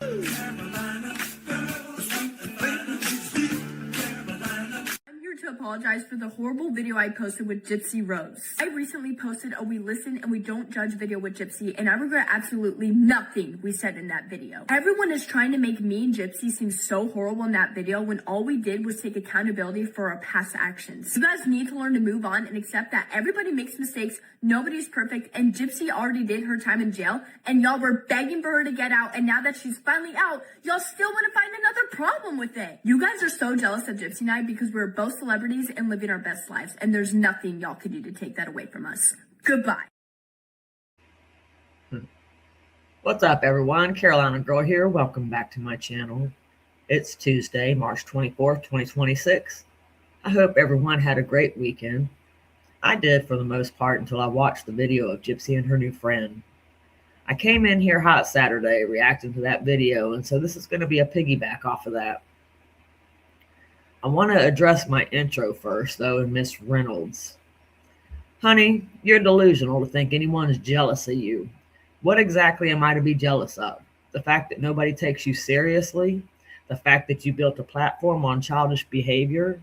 To apologize for the horrible video I posted with Gypsy Rose. I recently posted a we listen and we don't judge video with Gypsy, and I regret absolutely nothing we said in that video. Everyone is trying to make me and Gypsy seem so horrible in that video when all we did was take accountability for our past actions. You guys need to learn to move on and accept that everybody makes mistakes, nobody's perfect, and Gypsy already did her time in jail, and y'all were begging for her to get out, and now that she's finally out, y'all still want to find another problem with it. You guys are so jealous of Gypsy and I because we're both celebrities and living our best lives, and there's nothing y'all can do to take that away from us. Goodbye. What's up, everyone? Carolina Girl here. Welcome back to my channel. It's Tuesday, March 24th, 2026. I hope everyone had a great weekend. I did for the most part until I watched the video of Gypsy and her new friend. I came in here hot Saturday reacting to that video, and so this is going to be a piggyback off of that. I want to address my intro first, though, and Miss Reynolds. Honey, you're delusional to think anyone is jealous of you. What exactly am I to be jealous of? The fact that nobody takes you seriously? The fact that you built a platform on childish behavior?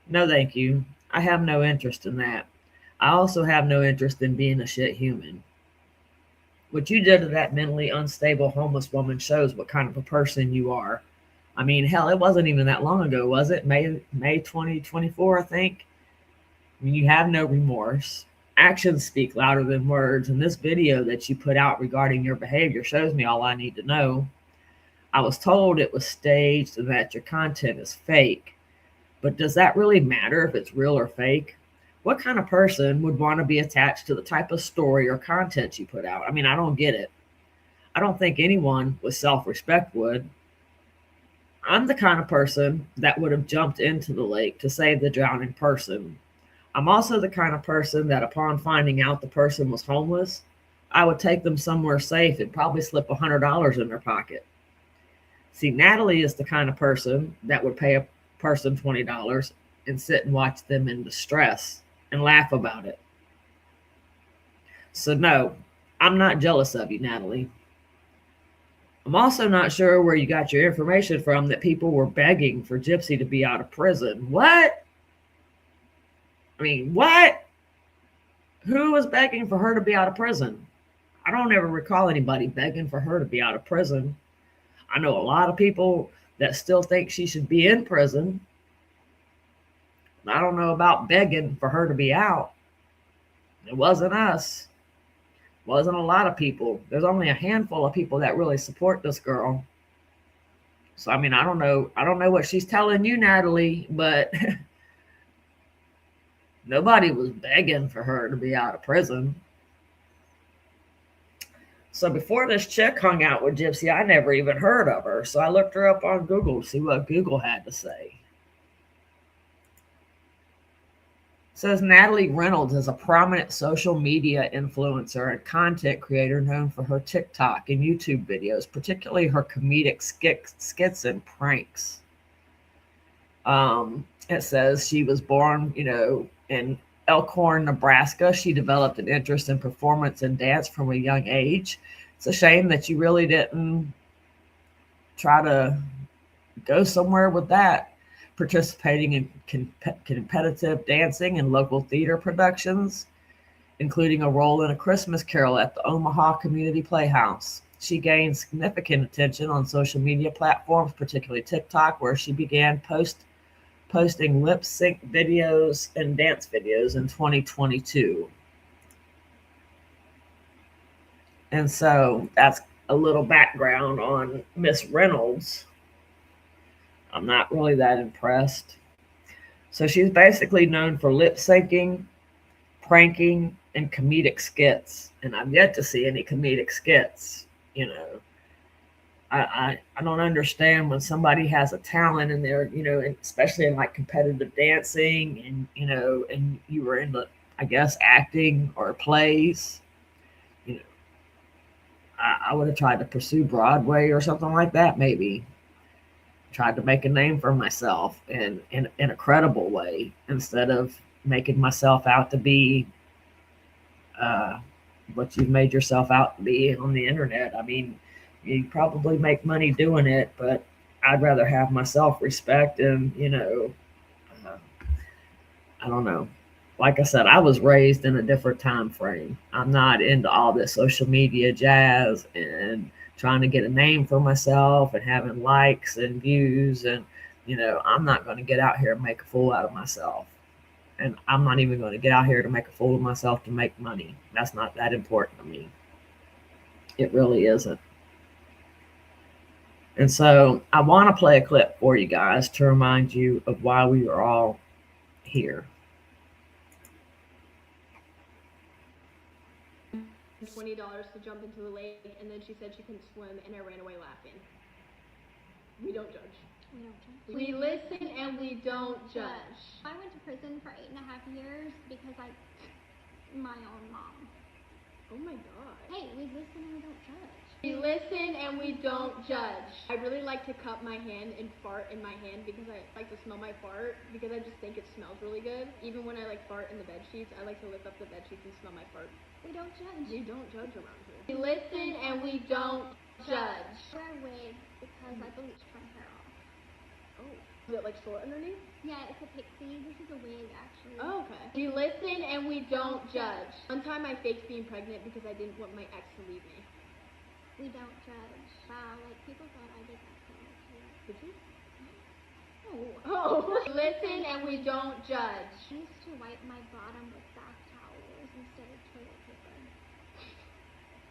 No, thank you. I have no interest in that. I also have no interest in being a shit human. What you did to that mentally unstable homeless woman shows what kind of a person you are. I mean, hell, it wasn't even that long ago, was it? May 2024, I think. I mean, you have no remorse. Actions speak louder than words, and this video that you put out regarding your behavior shows me all I need to know. I was told it was staged and that your content is fake, but does that really matter if it's real or fake? What kind of person would want to be attached to the type of story or content you put out? I mean, I don't get it. I don't think anyone with self-respect would. I'm the kind of person that would have jumped into the lake to save the drowning person. I'm also the kind of person that upon finding out the person was homeless, I would take them somewhere safe and probably slip $100 in their pocket. See, Natalie is the kind of person that would pay a person $20 and sit and watch them in distress and laugh about it. So no, I'm not jealous of you, Natalie. I'm also not sure where you got your information from that people were begging for Gypsy to be out of prison. What? I mean, what? Who was begging for her to be out of prison? I don't ever recall anybody begging for her to be out of prison. I know a lot of people that still think she should be in prison. I don't know about begging for her to be out. It wasn't us. Wasn't a lot of people. There's only a handful of people that really support this girl. So I mean, I don't know what she's telling you, Natalie, but nobody was begging for her to be out of prison. So before this chick hung out with Gypsy, I never even heard of her. So I looked her up on Google to see what Google had to say. It says Natalie Reynolds is a prominent social media influencer and content creator known for her TikTok and YouTube videos, particularly her comedic skits and pranks. It says she was born, in Elkhorn, Nebraska. She developed an interest in performance and dance from a young age. It's a shame that you really didn't try to go somewhere with that. Participating in competitive dancing and local theater productions, including a role in A Christmas Carol at the Omaha Community Playhouse. She gained significant attention on social media platforms, particularly TikTok, where she began posting lip sync videos and dance videos in 2022. And so that's a little background on Miss Reynolds. I'm not really that impressed. So she's basically known for lip syncing, pranking, and comedic skits. And I've yet to see any comedic skits. I don't understand when somebody has a talent and they're, especially in like competitive dancing and, and you were in the, I guess, acting or plays. I would have tried to pursue Broadway or something like that, maybe. Tried to make a name for myself in a credible way instead of making myself out to be what you've made yourself out to be on the internet. I mean, You probably make money doing it, but I'd rather have my self-respect and, uh, I don't know. Like I said, I was raised in a different time frame. I'm not into all this social media jazz and trying to get a name for myself and having likes and views. And, I'm not going to get out here and make a fool out of myself. And I'm not even going to get out here to make a fool of myself to make money. That's not that important to me. It really isn't. And so I want to play a clip for you guys to remind you of why we are all here. $20 to jump into the lake, and then she said she couldn't swim, and I ran away laughing. We don't judge. We don't judge. We listen and we don't judge. I went to prison for 8.5 years because my own mom. Oh my God. Hey, we listen and we don't judge. We listen and we don't judge. I really like to cup my hand and fart in my hand because I like to smell my fart because I just think it smells really good. Even when I fart in the bed sheets, I like to lift up the bed sheets and smell my fart. We don't judge. We don't judge around here. We listen and we don't judge. I wear a wig because I bleached my hair off. Oh. Is it short underneath? Yeah, it's a pixie. This is a wig, actually. Oh, okay. We listen and we don't judge. One time I faked being pregnant because I didn't want my ex to leave me. We don't judge. Wow, people thought I did that so much. Did you? Oh. Listen and we don't judge. I used to wipe my bottom with bath towels instead of toilet paper.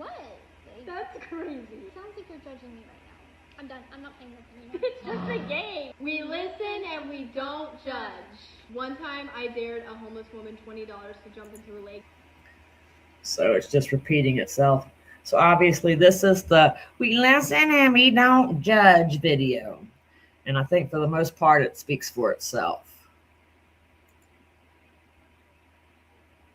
What? That's crazy. It sounds like you're judging me right now. I'm done. I'm not playing this anymore. It's just a game. We listen and we don't judge. One time I dared a homeless woman $20 to jump into the lake. So it's just repeating itself. So obviously this is the we listen and we don't judge video. And I think for the most part it speaks for itself.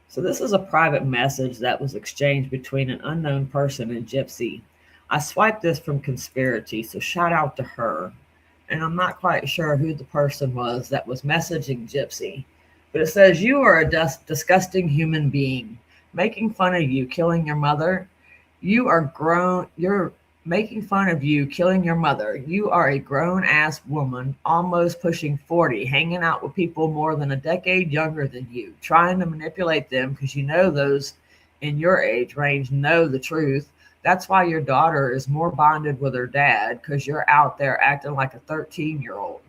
So this is a private message that was exchanged between an unknown person and Gypsy. I swiped this from Conspiracy, so shout out to her. And I'm not quite sure who the person was that was messaging Gypsy. But it says, you are a disgusting human being. Making fun of you killing your mother. You're making fun of you killing your mother. You are a grown-ass woman, almost pushing 40, hanging out with people more than a decade younger than you, trying to manipulate them because you know those in your age range know the truth. That's why your daughter is more bonded with her dad, because you're out there acting like a 13-year-old.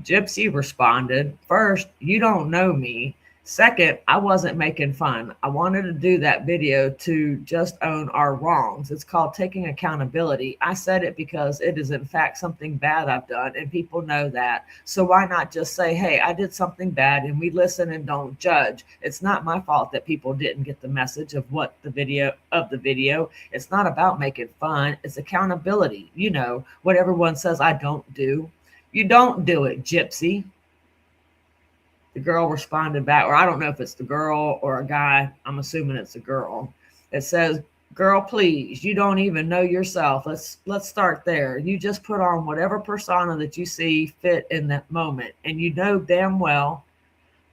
Gypsy responded, first, you don't know me. Second, I wasn't making fun. I wanted to do that video to just own our wrongs. It's called taking accountability. I said it because it is in fact something bad I've done and people know that. So why not just say, hey, I did something bad and we listen and don't judge. It's not my fault that people didn't get the message of what the video. It's not about making fun. It's accountability. You know, what everyone says I don't do. You don't do it, Gypsy. The girl responded back, or I don't know if it's the girl or a guy. I'm assuming it's a girl. It says, girl, please, you don't even know yourself. Let's start there. You just put on whatever persona that you see fit in that moment. And you know damn well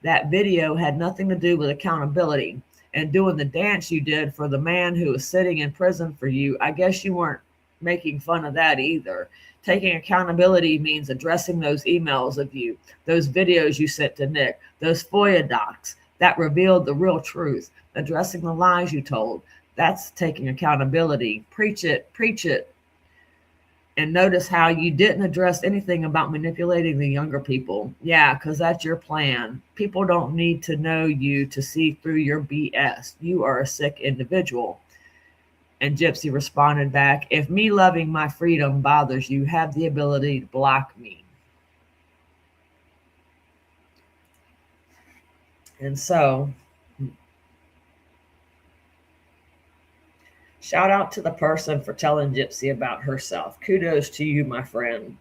that video had nothing to do with accountability and doing the dance you did for the man who was sitting in prison for you. I guess you weren't making fun of that either. Taking accountability means addressing those emails of you, those videos you sent to Nick, those FOIA docs that revealed the real truth, addressing the lies you told. That's taking accountability. Preach it, preach it. And notice how you didn't address anything about manipulating the younger people. Yeah, because that's your plan. People don't need to know you to see through your BS. You are a sick individual. And Gypsy responded back, if me loving my freedom bothers you, have the ability to block me. And so, shout out to the person for telling Gypsy about herself. Kudos to you, my friend.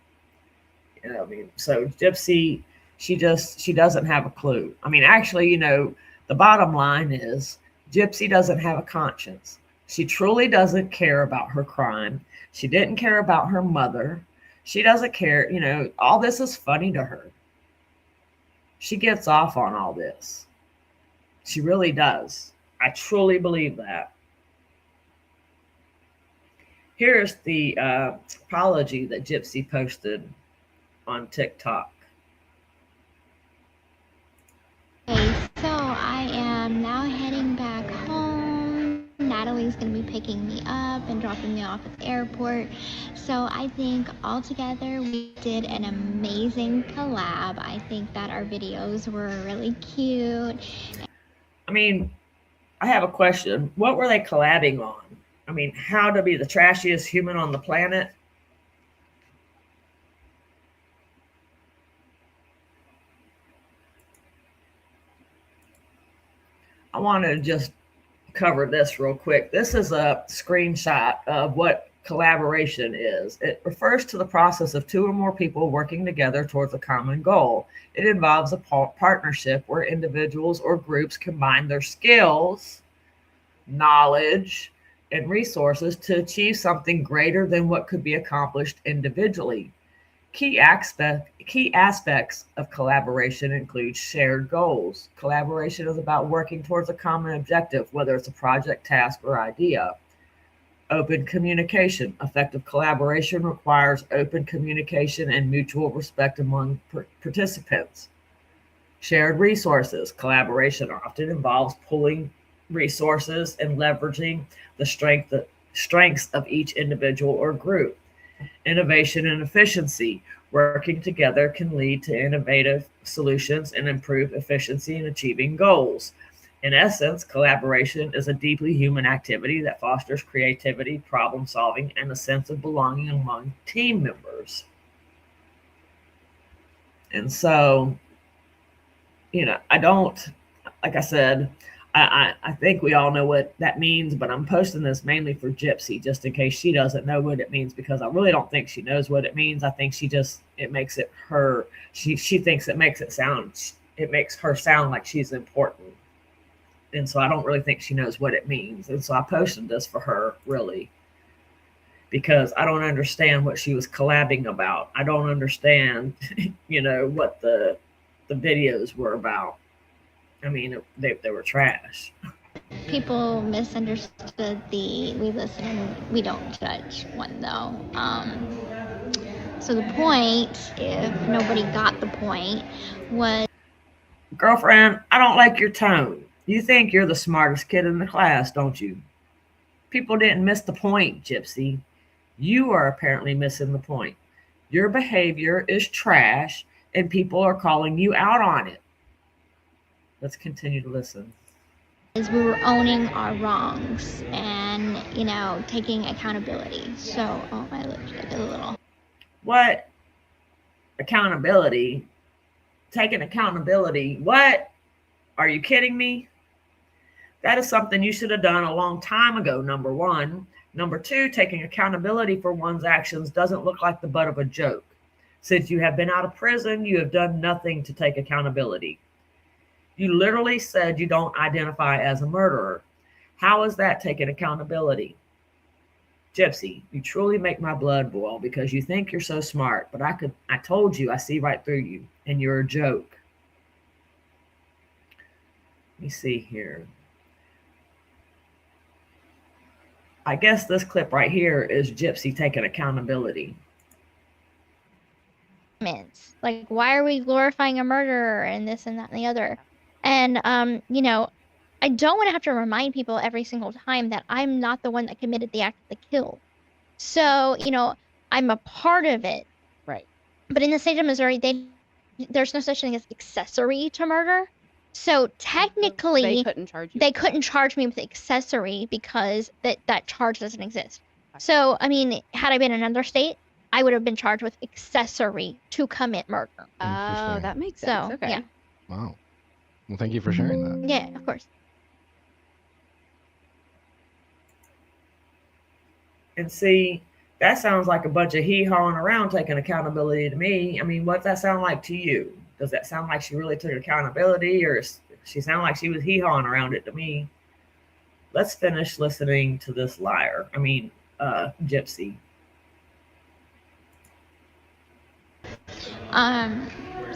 You know, I mean, so Gypsy, she doesn't have a clue. I mean, actually, you know, the bottom line is Gypsy doesn't have a conscience. She truly doesn't care about her crime. She didn't care about her mother. She doesn't care. You know, all this is funny to her. She gets off on all this. She really does. I truly believe that. Here's the apology that Gypsy posted on TikTok. Okay, so I am now heading back home. Natalie's gonna be picking me up and dropping me off at the airport. So I think altogether we did an amazing collab. I think that our videos were really cute. I mean, I have a question. What were they collabing on? I mean, how to be the trashiest human on the planet? I want to just cover this real quick. This is a screenshot of what collaboration is. It refers to the process of two or more people working together towards a common goal. It involves a partnership where individuals or groups combine their skills, knowledge, and resources to achieve something greater than what could be accomplished individually. Key aspects of collaboration include shared goals. Collaboration is about working towards a common objective, whether it's a project, task, or idea. Open communication. Effective collaboration requires open communication and mutual respect among participants. Shared resources. Collaboration often involves pooling resources and leveraging the strengths of each individual or group. Innovation and efficiency. Working together can lead to innovative solutions and improve efficiency in achieving goals. In essence, collaboration is a deeply human activity that fosters creativity, problem solving, and a sense of belonging among team members. And so, I don't, like I said, I think we all know what that means, but I'm posting this mainly for Gypsy, just in case she doesn't know what it means, because I really don't think she knows what it means. I think she makes her sound like she's important. And so I don't really think she knows what it means. And so I posted this for her, really, because I don't understand what she was collabing about. I don't understand, what the videos were about. I mean, they were trash. People misunderstood the we listen and we don't judge one though. So the point, if nobody got the point, was Girlfriend, I don't like your tone. You think you're the smartest kid in the class, don't you? People didn't miss the point, Gypsy. You are apparently missing the point. Your behavior is trash, and people are calling you out on it. Let's continue to listen. is we were owning our wrongs and taking accountability. So my lips get a little. What? Accountability? Taking accountability? What? Are you kidding me? That is something you should have done a long time ago, number one. Number two, taking accountability for one's actions doesn't look like the butt of a joke. Since you have been out of prison, you have done nothing to take accountability. You literally said you don't identify as a murderer. How is that taking accountability? Gypsy, you truly make my blood boil because you think you're so smart, but I told you I see right through you, and you're a joke. Let me see here. I guess this clip right here is Gypsy taking accountability. Like, why are we glorifying a murderer and this and that and the other? And I don't want to have to remind people every single time that I'm not the one that committed the act of the kill. So, I'm a part of it. Right. But in the state of Missouri, there's no such thing as accessory to murder. So technically, they couldn't charge you. They couldn't charge me with accessory because that charge doesn't exist. So, I mean, had I been in another state, I would have been charged with accessory to commit murder. Oh, that makes sense. So, okay. yeah. Wow. Well, thank you for sharing that. Yeah, of course. And see, that sounds like a bunch of hee-hawing around taking accountability to me. I mean, what's that sound like to you? Does that sound like she really took accountability, or she sound like she was hee-hawing around it to me? Let's finish listening to this liar. I mean, Gypsy.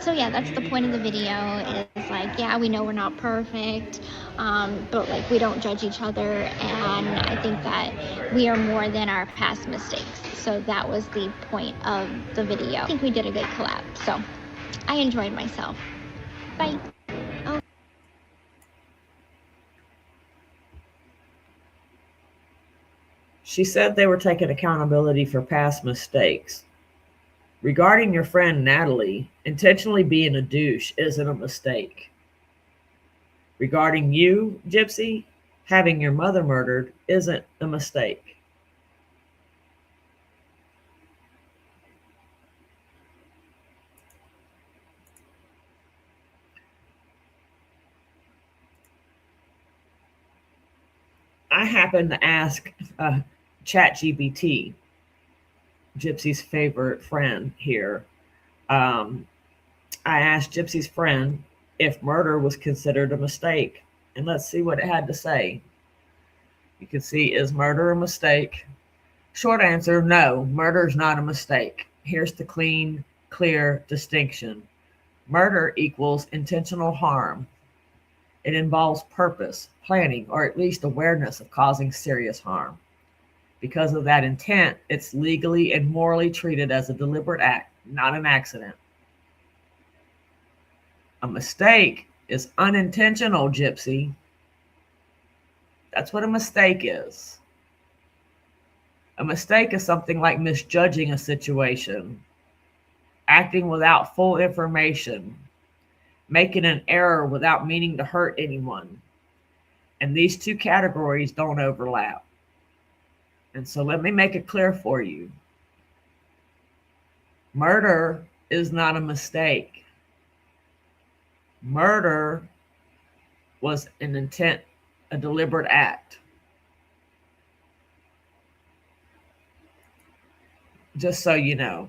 So yeah, that's the point of the video. Is like, yeah, we know we're not perfect, but like we don't judge each other, and I think that we are more than our past mistakes. So that was the point of the video. I think we did a good collab. So I enjoyed myself. Bye. Oh. She said they were taking accountability for past mistakes. Regarding your friend Natalie, intentionally being a douche isn't a mistake. Regarding you, Gypsy, having your mother murdered isn't a mistake. I happened to ask ChatGPT, Gypsy's favorite friend here. I asked Gypsy's friend if murder was considered a mistake, and let's see what it had to say. You can see, is murder a mistake? Short answer, no, murder is not a mistake. Here's the clear distinction. Murder equals intentional harm. It involves purpose, planning, or at least awareness of causing serious harm. Because of that intent, it's legally and morally treated as a deliberate act, not an accident. A mistake is unintentional, Gypsy. That's what a mistake is. A mistake is something like misjudging a situation, acting without full information, making an error without meaning to hurt anyone. And these two categories don't overlap. And so let me make it clear for you. Murder is not a mistake. Murder was an intent, a deliberate act. Just so you know.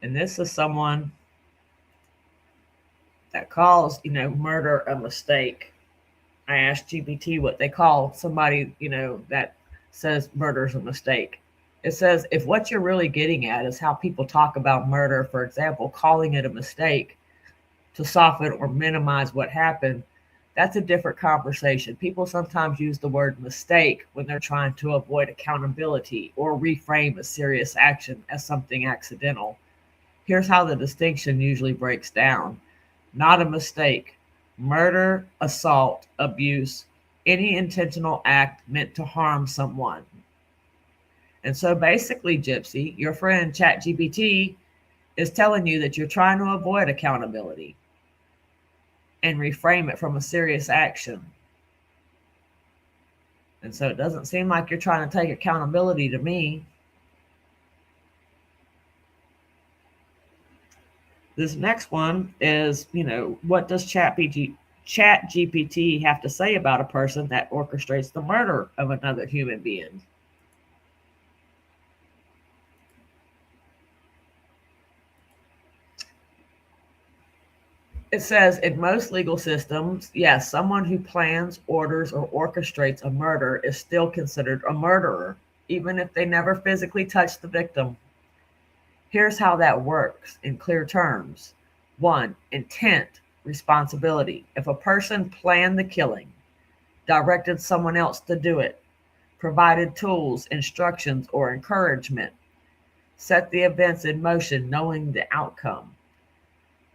And this is someone that calls, murder a mistake. I asked GPT what they call somebody, that says murder's a mistake. It says, if what you're really getting at is how people talk about murder, for example, calling it a mistake to soften or minimize what happened, that's a different conversation. People sometimes use the word mistake when they're trying to avoid accountability or reframe a serious action as something accidental. Here's how the distinction usually breaks down. Not a mistake. Murder, assault, abuse, any intentional act meant to harm someone. And so basically, Gypsy, your friend ChatGPT is telling you that you're trying to avoid accountability and reframe it from a serious action. And so it doesn't seem like you're trying to take accountability to me. This next one is, what does ChatGPT have to say about a person that orchestrates the murder of another human being? It says, in most legal systems, yes, someone who plans, orders, or orchestrates a murder is still considered a murderer, even if they never physically touch the victim. Here's how that works in clear terms. 1, intent, responsibility. If a person planned the killing, directed someone else to do it, provided tools, instructions, or encouragement, set the events in motion knowing the outcome,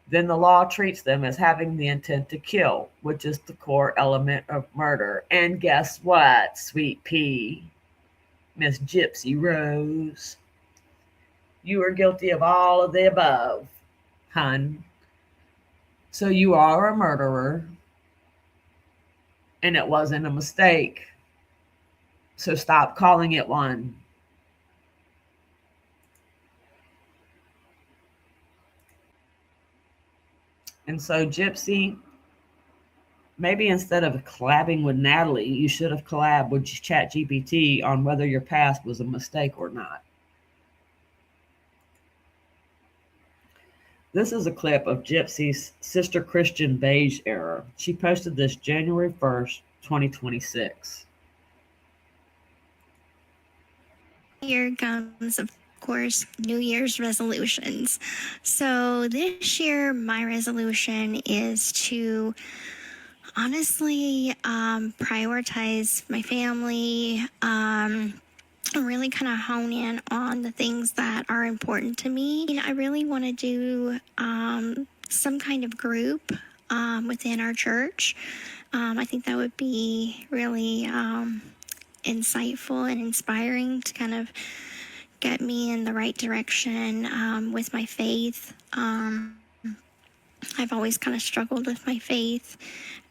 then the law treats them as having the intent to kill, which is the core element of murder. And guess what, sweet pea, Miss Gypsy Rose? You are guilty of all of the above, hun. So you are a murderer, and it wasn't a mistake. So stop calling it one. And so, Gypsy, maybe instead of collabing with Natalie, you should have collabed with ChatGPT on whether your past was a mistake or not. This is a clip of Gypsy's Sister Christian Beige era. She posted this January 1st, 2026. Here comes a course, New Year's resolutions. So this year, my resolution is to honestly prioritize my family, really kind of hone in on the things that are important to me. I really want to do some kind of group within our church. I think that would be really insightful and inspiring to kind of get me in the right direction with my faith. I've always kind of struggled with my faith,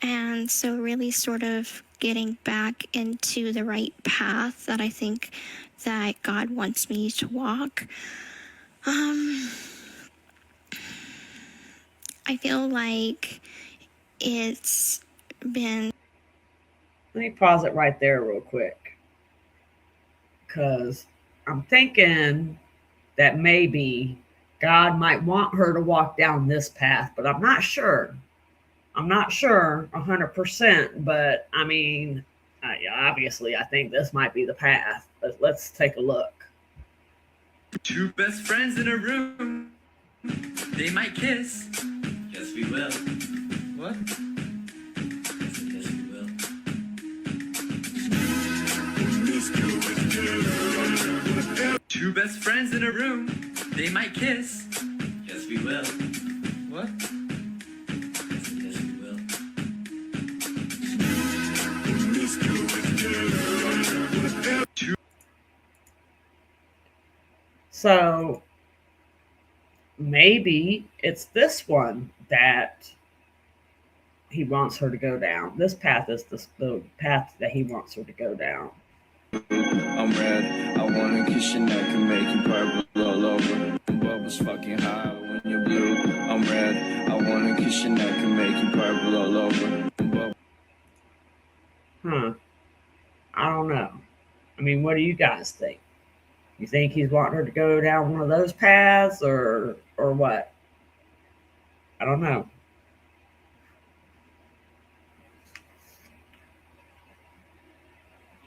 and so really sort of getting back into the right path that I think that God wants me to walk. I feel like it's been... Let me pause it right there real quick, because I'm thinking that maybe God might want her to walk down this path, but I'm not sure. I'm not sure 100%, but I mean, obviously, I think this might be the path. But let's take a look. Two best friends in a room. They might kiss. Yes, we will. What? Yes, we will. Two best friends in a room. They might kiss. Yes, we will. What? Yes, we will. So maybe it's this one that he wants her to go down. This path is the path that he wants her to go down. I'm red. I wanna kiss your neck and make you purple all over. Bubbles fucking high when you're blue. I'm red. I wanna kiss your neck and make you purple all over. I don't know. I mean, what do you guys think? You think he's wanting her to go down one of those paths, or what? I don't know.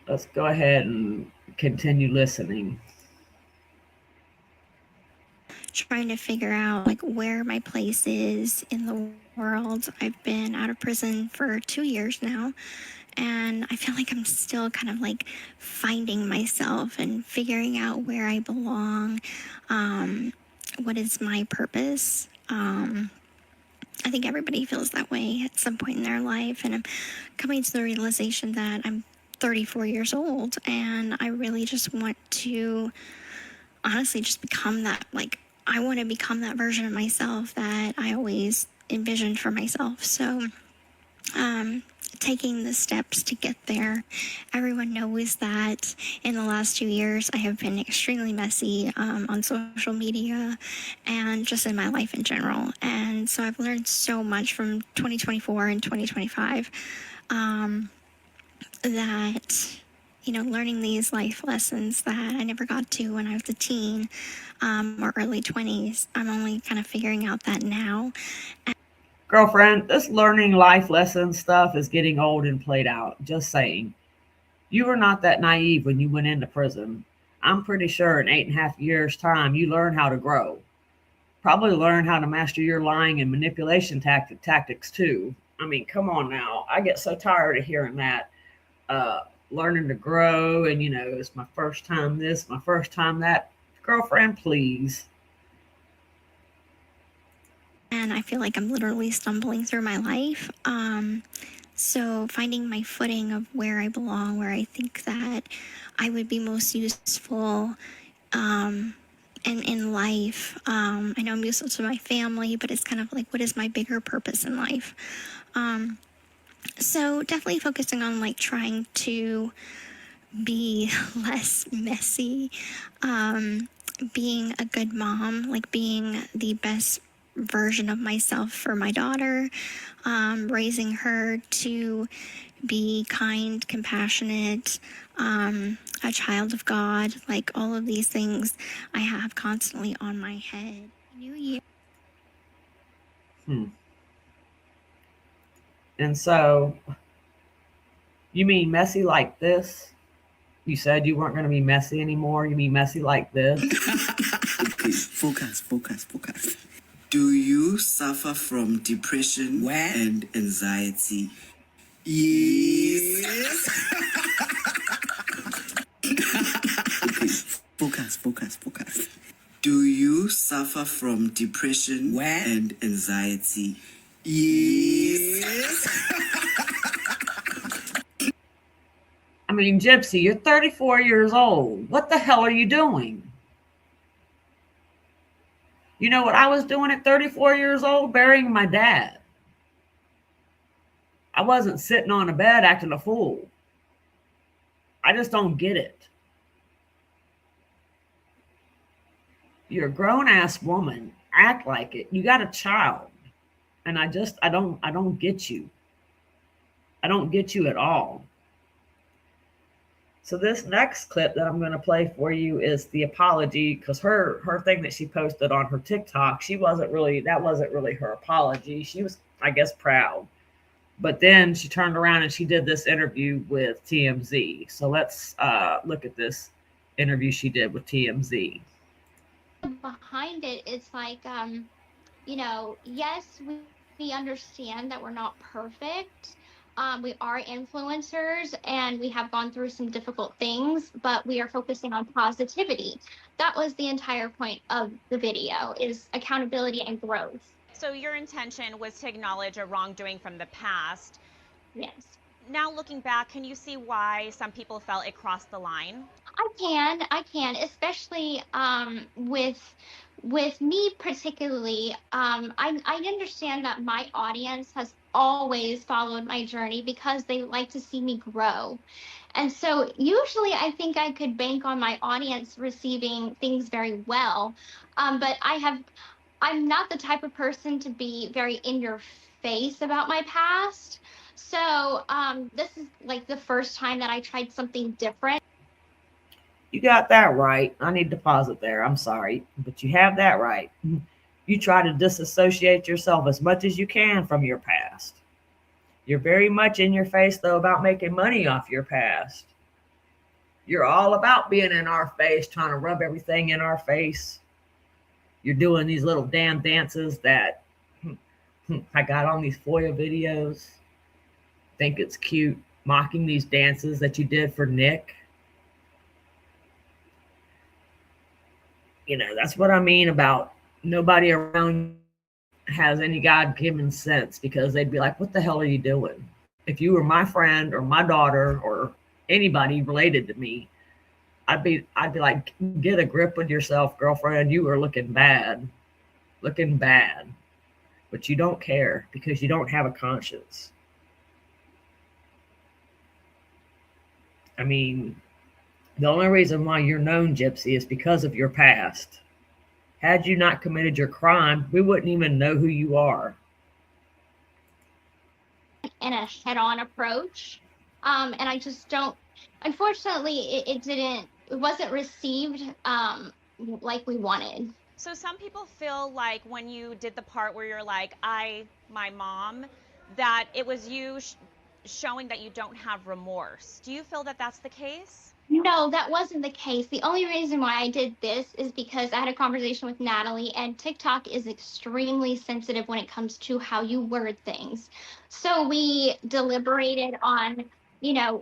Let's go ahead and continue listening. Trying to figure out like where my place is in the world. I've been out of prison for 2 years now, and I feel like I'm still kind of like finding myself and figuring out where I belong. What is my purpose? I think everybody feels that way at some point in their life, and I'm coming to the realization that I'm 34 years old, and I really just want to honestly just become that, like, I want to become that version of myself that I always envisioned for myself. So, taking the steps to get there. Everyone knows that in the last 2 years, I have been extremely messy on social media and just in my life in general. And so I've learned so much from 2024 and 2025 that, you know, learning these life lessons that I never got to when I was a teen or early 20s. I'm only kind of figuring out that now. Girlfriend, this learning life lesson stuff is getting old and played out. Just saying. You were not that naive when you went into prison. I'm pretty sure in 8.5 years' time, you learn how to grow. Probably learn how to master your lying and manipulation tactics too. I mean, come on now. I get so tired of hearing that. Learning to grow, and you know, it's my first time this, my first time that. Girlfriend, please. And I feel like I'm literally stumbling through my life. So finding my footing of where I belong, where I think that I would be most useful in life. I know I'm useful to my family, but it's kind of like, what is my bigger purpose in life? So definitely focusing on like trying to be less messy, being a good mom, like being the best version of myself for my daughter, raising her to be kind, compassionate, a child of God, like all of these things I have constantly on my head. New Year. And so, you mean messy like this? You said you weren't going to be messy anymore. You be messy like this. Focus. Do you suffer from depression and anxiety? Yes. Focus. Do you suffer from depression and anxiety? Yes. I mean, Gypsy, you're 34 years old. What the hell are you doing? You know what I was doing at 34 years old? Burying my dad. I wasn't sitting on a bed acting a fool. I just don't get it. You're a grown-ass woman. Act like it. You got a child. And I don't get you. I don't get you at all. So this next clip that I'm going to play for you is the apology, because her thing that she posted on her TikTok, that wasn't really her apology. She was, I guess, proud. But then she turned around and she did this interview with TMZ. So let's look at this interview she did with TMZ. Behind it, it's like, yes, we understand that we're not perfect. We are influencers and we have gone through some difficult things, but we are focusing on positivity. That was the entire point of the video, is accountability and growth. So your intention was to acknowledge a wrongdoing from the past. Yes. Now looking back, can you see why some people felt it crossed the line? I can, especially with me particularly. I understand that my audience has always followed my journey because they like to see me grow. And so usually I think I could bank on my audience receiving things very well. But I'm not the type of person to be very in your face about my past. So this is like the first time that I tried something different. You got that right. I need to pause it there. I'm sorry, but you have that right. You try to disassociate yourself as much as you can from your past. You're very much in your face, though, about making money off your past. You're all about being in our face, trying to rub everything in our face. You're doing these little damn dances that I got on these FOIA videos. Think it's cute, mocking these dances that you did for Nick. You know, that's what I mean about nobody around has any God-given sense, because they'd be like, what the hell are you doing? If you were my friend or my daughter or anybody related to me, I'd be like, get a grip with yourself, girlfriend. You are looking bad. But you don't care because you don't have a conscience. I mean, the only reason why you're known, Gypsy, is because of your past. Had you not committed your crime, we wouldn't even know who you are. In a head-on approach. And I just don't, unfortunately, it wasn't received like we wanted. So some people feel like when you did the part where you're like, my mom, that it was you showing that you don't have remorse. Do you feel that that's the case? No, that wasn't the case. The only reason why I did this is because I had a conversation with Natalie, and TikTok is extremely sensitive when it comes to how you word things. So we deliberated on,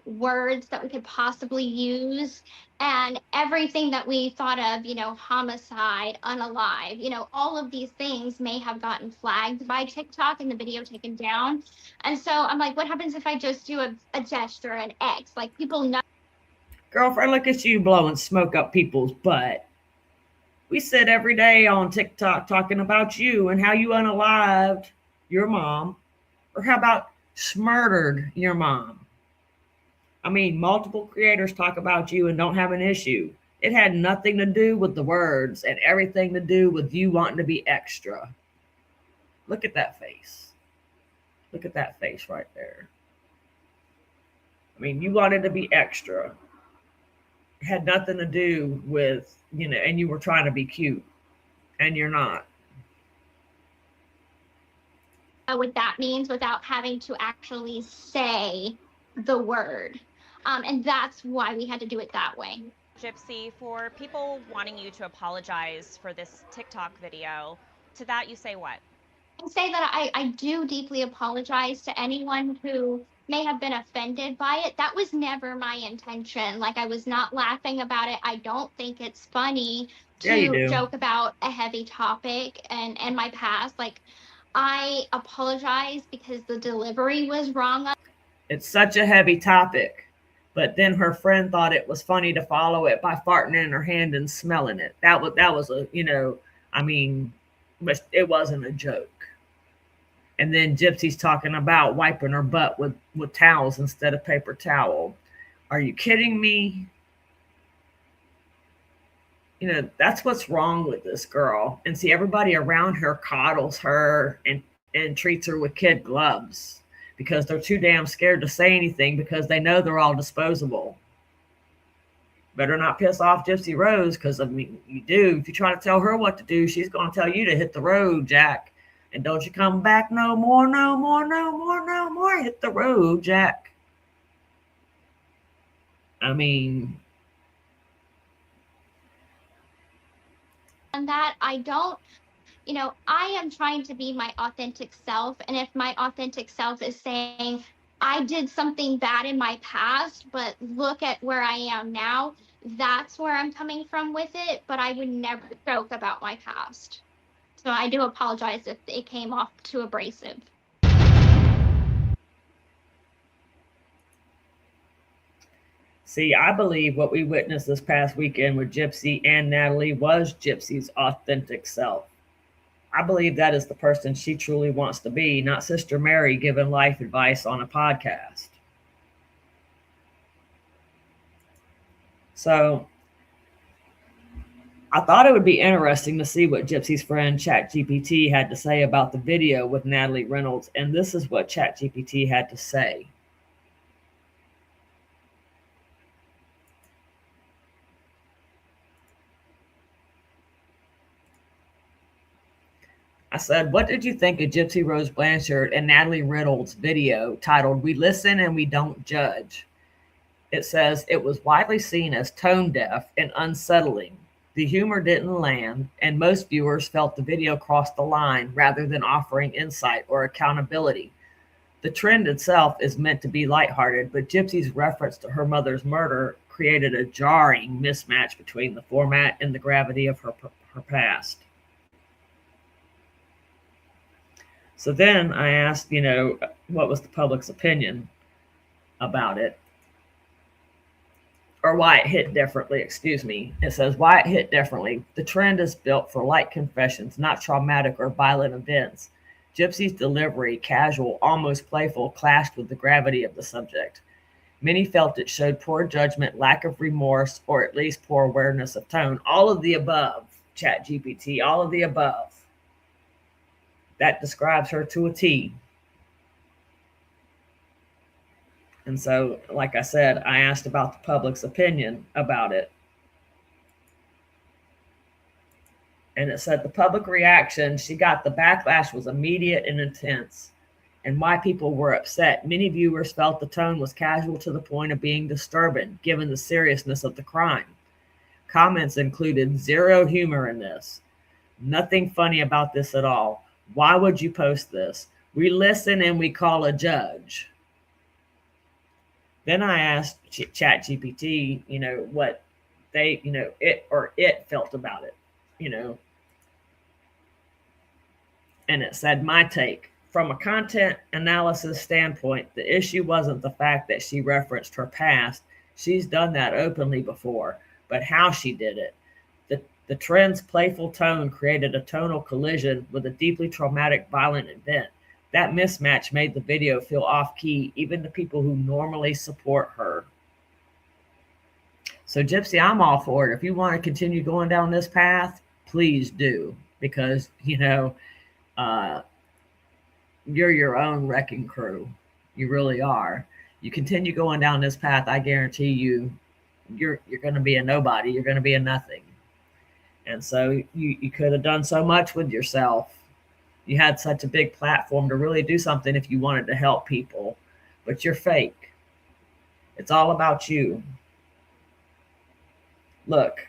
words that we could possibly use, and everything that we thought of, homicide, unalive, all of these things may have gotten flagged by TikTok and the video taken down. And so I'm like, what happens if I just do a gesture, an X? Like, people know. Girlfriend, look at you blowing smoke up people's butt. We sit every day on TikTok talking about you and how you unalived your mom, or how about smurdered your mom. I mean, multiple creators talk about you and don't have an issue. It had nothing to do with the words and everything to do with you wanting to be extra. Look at that face. Look at that face right there. I mean, you wanted to be extra. It had nothing to do with, and you were trying to be cute, and you're not. What that means without having to actually say the word. And that's why we had to do it that way. Gypsy, for people wanting you to apologize for this TikTok video, to that you say what? I say that I do deeply apologize to anyone who may have been offended by it. That was never my intention. Like, I was not laughing about it. I don't think it's funny Yeah, you to do. joke about a heavy topic and my past. Like, I apologize because the delivery was wrong. It's such a heavy topic, but then her friend thought it was funny to follow it by farting in her hand and smelling it. That was a, I mean, but it wasn't a joke. And then Gypsy's talking about wiping her butt with towels instead of paper towel. Are you kidding me? That's what's wrong with this girl. And see, everybody around her coddles her and treats her with kid gloves because they're too damn scared to say anything because they know they're all disposable. Better not piss off Gypsy Rose, because, I mean, you do. If you try to tell her what to do, she's going to tell you to hit the road, Jack. And don't you come back no more, no more, no more, no more. Hit the road, Jack. I mean... And that I don't, I am trying to be my authentic self. And if my authentic self is saying, I did something bad in my past, but look at where I am now, that's where I'm coming from with it. But I would never joke about my past. So I do apologize if it came off too abrasive. See, I believe what we witnessed this past weekend with Gypsy and Natalie was Gypsy's authentic self. I believe that is the person she truly wants to be, not Sister Mary giving life advice on a podcast. So I thought it would be interesting to see what Gypsy's friend ChatGPT had to say about the video with Natalie Reynolds, and this is what ChatGPT had to say. I said, what did you think of Gypsy Rose Blanchard and Natalie Reynolds' video titled "We Listen and We Don't Judge"? It says it was widely seen as tone deaf and unsettling. The humor didn't land, and most viewers felt the video crossed the line rather than offering insight or accountability. The trend itself is meant to be lighthearted, but Gypsy's reference to her mother's murder created a jarring mismatch between the format and the gravity of her past. So then I asked, what was the public's opinion about it? Or why it hit differently, excuse me. It says, why it hit differently. The trend is built for light confessions, not traumatic or violent events. Gypsy's delivery, casual, almost playful, clashed with the gravity of the subject. Many felt it showed poor judgment, lack of remorse, or at least poor awareness of tone. All of the above, ChatGPT, all of the above. That describes her to a T. And so, like I said, I asked about the public's opinion about it. And it said the public reaction, she got the backlash was immediate and intense. And why people were upset. Many viewers felt the tone was casual to the point of being disturbing, given the seriousness of the crime. Comments included zero humor in this. Nothing funny about this at all. Why would you post this? We listen and we call a judge. Then I asked ChatGPT, what they, it felt about it, And it said, my take. From a content analysis standpoint, the issue wasn't the fact that she referenced her past. She's done that openly before, but how she did it. The trend's playful tone created a tonal collision with a deeply traumatic, violent event. That mismatch made the video feel off-key, even to people who normally support her. So, Gypsy, I'm all for it. If you want to continue going down this path, please do. Because, you're your own wrecking crew. You really are. You continue going down this path, I guarantee you, you're going to be a nobody. You're going to be a nothing. And so you could have done so much with yourself. You had such a big platform to really do something if you wanted to help people, but you're fake. It's all about you. Look,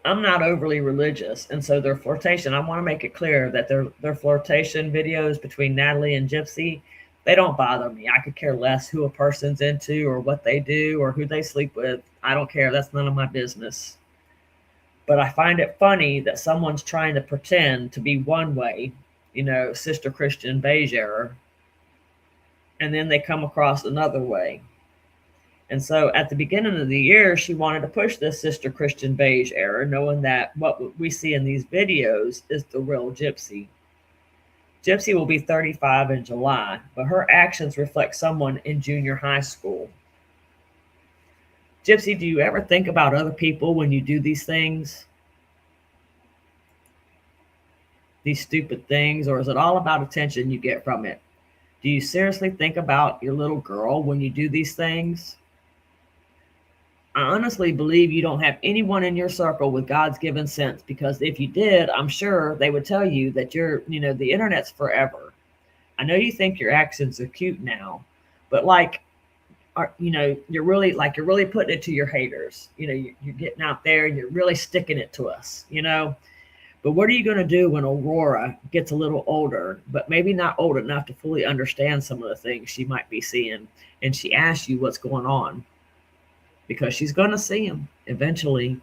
I'm not overly religious, and so their flirtation, I want to make it clear that their flirtation videos between Natalie and Gypsy, they don't bother me. I could care less who a person's into or what they do or who they sleep with. I don't care. That's none of my business. But I find it funny that someone's trying to pretend to be one way, you know, Sister Christian beige error, and then they come across another way. And so at the beginning of the year, she wanted to push this Sister Christian beige error, knowing that what we see in these videos is the real Gypsy. Gypsy will be 35 in July, but her actions reflect someone in junior high school. Gypsy, do you ever think about other people when you do these things? These stupid things, or is it all about attention you get from it? Do you seriously think about your little girl when you do these things? I honestly believe you don't have anyone in your circle with God's given sense, because if you did, I'm sure they would tell you that the internet's forever. I know you think your actions are cute now, but you're really putting it to your haters. You're getting out there and you're really sticking it to us, But what are you going to do when Aurora gets a little older, but maybe not old enough to fully understand some of the things she might be seeing, and she asks you what's going on? Because she's going to see them eventually.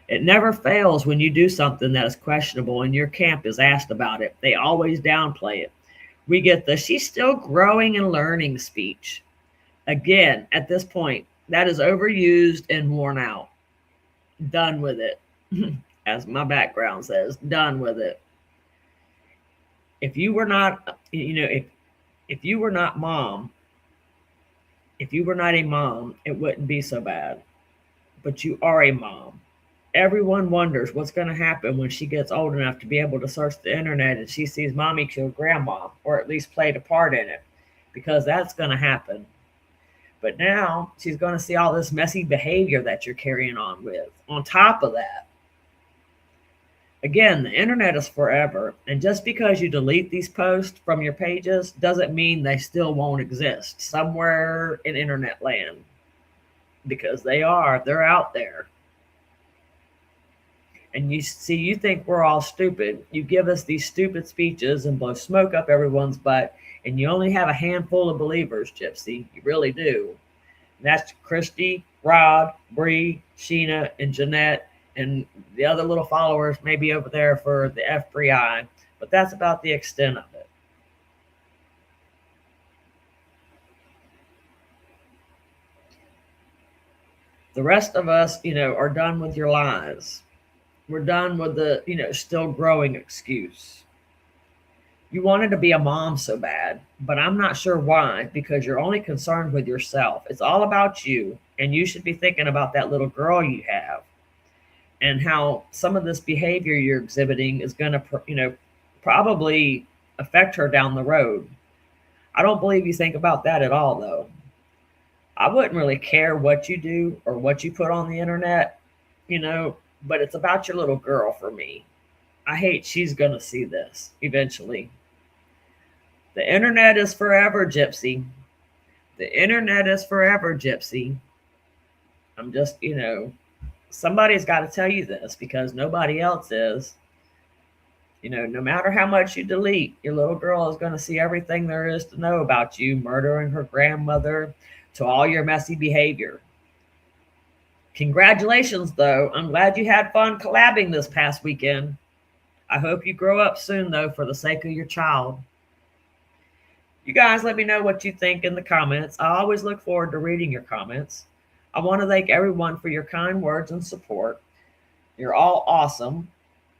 It never fails when you do something that is questionable and your camp is asked about it. They always downplay it. We get the "she's still growing and learning" speech. Again, at this point, that is overused and worn out. Done with it. As my background says, done with it. If you were not, if you were not mom, if you were not a mom, it wouldn't be so bad. But you are a mom. Everyone wonders what's going to happen when she gets old enough to be able to search the internet and she sees mommy kill grandma, or at least played a part in it, because that's going to happen. But now she's going to see all this messy behavior that you're carrying on with. On top of that, again, the internet is forever, and just because you delete these posts from your pages doesn't mean they still won't exist somewhere in internet land, because they're out there. And you think we're all stupid. You give us these stupid speeches and blow smoke up everyone's butt, and you only have a handful of believers, Gypsy. You really do. And that's Christy, Rod, Bree, Sheena, and Jeanette, and the other little followers maybe over there for the FBI, but that's about the extent of it. The rest of us, are done with your lies. We're done with the, still growing excuse. You wanted to be a mom so bad, but I'm not sure why, because you're only concerned with yourself. It's all about you, and you should be thinking about that little girl you have, and how some of this behavior you're exhibiting is going to, probably affect her down the road. I don't believe you think about that at all, though. I wouldn't really care what you do or what you put on the internet, but it's about your little girl for me. I hate she's going to see this eventually. The internet is forever, Gypsy. The internet is forever, Gypsy. I'm just, somebody's got to tell you this, because nobody else is. No matter how much you delete, your little girl is going to see everything there is to know about you, murdering her grandmother, to all your messy behavior. Congratulations, though. I'm glad you had fun collabing this past weekend. I hope you grow up soon, though, for the sake of your child. You guys let me know what you think in the comments. I always look forward to reading your comments. I want to thank everyone for your kind words and support. You're all awesome.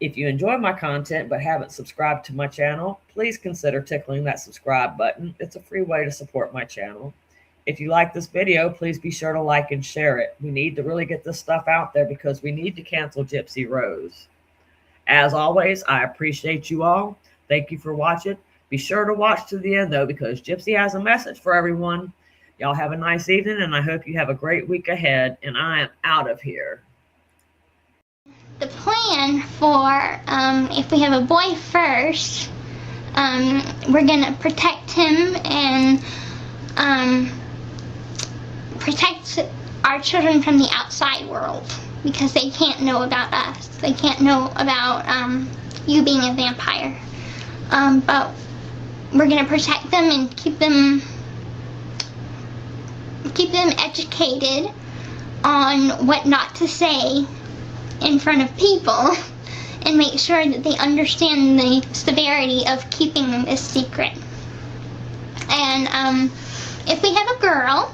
If you enjoy my content but haven't subscribed to my channel, please consider tickling that subscribe button. It's a free way to support my channel. If you like this video, please be sure to like and share it. We need to really get this stuff out there, because we need to cancel Gypsy Rose. As always, I appreciate you all. Thank you for watching. Be sure to watch to the end, though, because Gypsy has a message for everyone. Y'all have a nice evening, and I hope you have a great week ahead, and I am out of here. The plan for if we have a boy first, we're gonna protect him and protect our children from the outside world, because they can't know about us. They can't know about you being a vampire. But we're gonna protect them and keep them educated on what not to say in front of people, and make sure that they understand the severity of keeping this secret. And if we have a girl,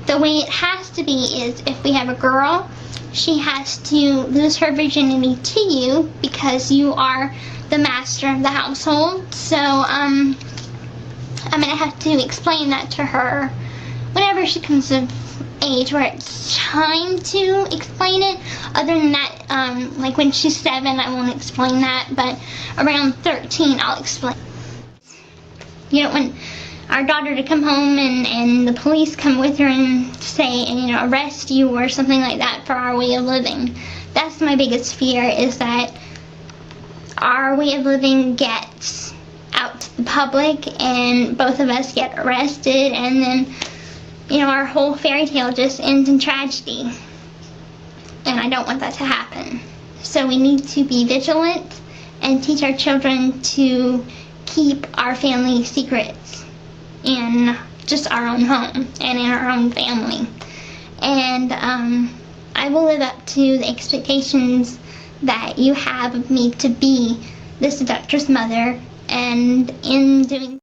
the way it has to be is, if we have a girl, she has to lose her virginity to you, because you are the master of the household. So I'm gonna have to explain that to her whenever she comes of age where it's time to explain it. Other than that, like when she's 7, I won't explain that, but around 13 I'll explain. You don't want our daughter to come home and the police come with her and say, and arrest you or something like that for our way of living. That's my biggest fear, is that our way of living gets out to the public and both of us get arrested, and then our whole fairy tale just ends in tragedy. And I don't want that to happen. So we need to be vigilant and teach our children to keep our family secrets in just our own home and in our own family. And I will live up to the expectations that you have of me to be the seductress mother, and in doing